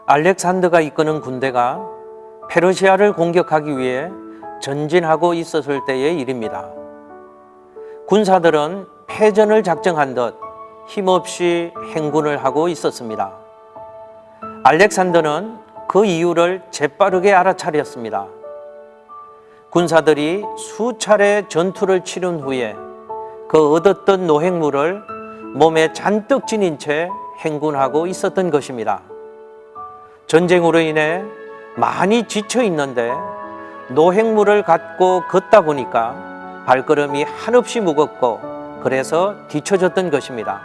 알렉산더가 이끄는 군대가 페르시아를 공격하기 위해 전진하고 있었을 때의 일입니다. 군사들은 패전을 작정한 듯 힘없이 행군을 하고 있었습니다. 알렉산더는 그 이유를 재빠르게 알아차렸습니다. 군사들이 수차례 전투를 치른 후에 그 얻었던 노획물을 몸에 잔뜩 지닌 채 행군하고 있었던 것입니다. 전쟁으로 인해 많이 지쳐 있는데 노획물을 갖고 걷다 보니까 발걸음이 한없이 무겁고 그래서 뒤처졌던 것입니다.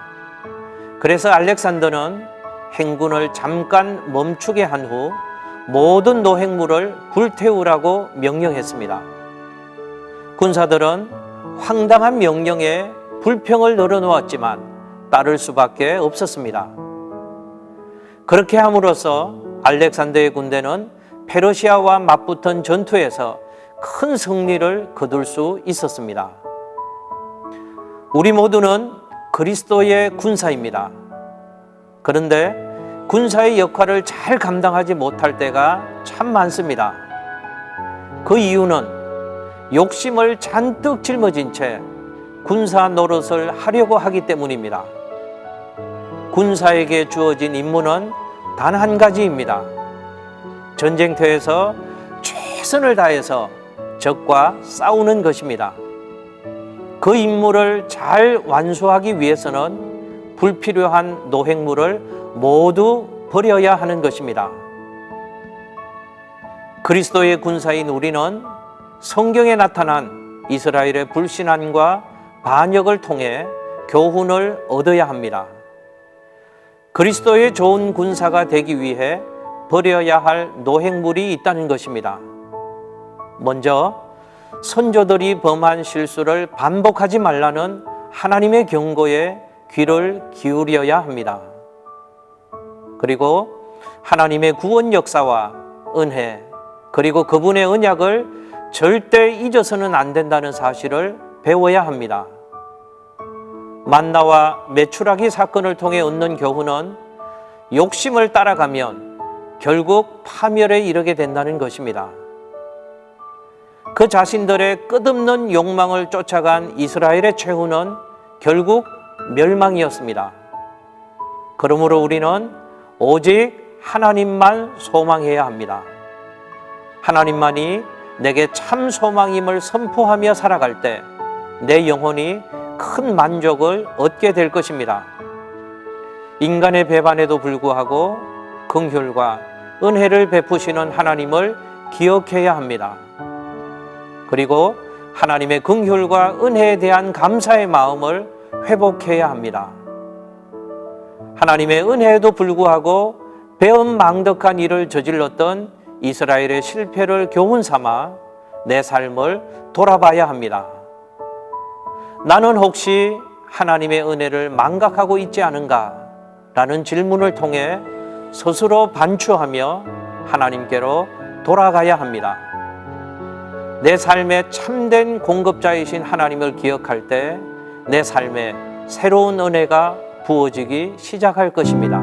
그래서 알렉산더는 행군을 잠깐 멈추게 한 후 모든 노획물을 불태우라고 명령했습니다. 군사들은 황당한 명령에 불평을 늘어놓았지만 따를 수밖에 없었습니다. 그렇게 함으로써 알렉산더의 군대는 페르시아와 맞붙은 전투에서 큰 승리를 거둘 수 있었습니다. 우리 모두는 그리스도의 군사입니다. 그런데 군사의 역할을 잘 감당하지 못할 때가 참 많습니다. 그 이유는 욕심을 잔뜩 짊어진 채 군사 노릇을 하려고 하기 때문입니다. 군사에게 주어진 임무는 단 한 가지입니다. 전쟁터에서 최선을 다해서 적과 싸우는 것입니다. 그 임무를 잘 완수하기 위해서는 불필요한 노획물을 모두 버려야 하는 것입니다. 그리스도의 군사인 우리는 성경에 나타난 이스라엘의 불신앙과 반역을 통해 교훈을 얻어야 합니다. 그리스도의 좋은 군사가 되기 위해 버려야 할 노획물이 있다는 것입니다. 먼저 선조들이 범한 실수를 반복하지 말라는 하나님의 경고에 귀를 기울여야 합니다. 그리고 하나님의 구원 역사와 은혜, 그리고 그분의 언약을 절대 잊어서는 안 된다는 사실을 배워야 합니다. 만나와 메추라기 사건을 통해 얻는 교훈은 욕심을 따라가면 결국 파멸에 이르게 된다는 것입니다. 그 자신들의 끝없는 욕망을 쫓아간 이스라엘의 최후는 결국 멸망이었습니다. 그러므로 우리는 오직 하나님만 소망해야 합니다. 하나님만이 내게 참 소망임을 선포하며 살아갈 때 내 영혼이 큰 만족을 얻게 될 것입니다. 인간의 배반에도 불구하고 긍휼과 은혜를 베푸시는 하나님을 기억해야 합니다. 그리고 하나님의 긍휼과 은혜에 대한 감사의 마음을 회복해야 합니다. 하나님의 은혜에도 불구하고 배은망덕한 일을 저질렀던 이스라엘의 실패를 교훈 삼아 내 삶을 돌아봐야 합니다. 나는 혹시 하나님의 은혜를 망각하고 있지 않은가? 라는 질문을 통해 스스로 반추하며 하나님께로 돌아가야 합니다. 내 삶의 참된 공급자이신 하나님을 기억할 때 내 삶에 새로운 은혜가 부어지기 시작할 것입니다.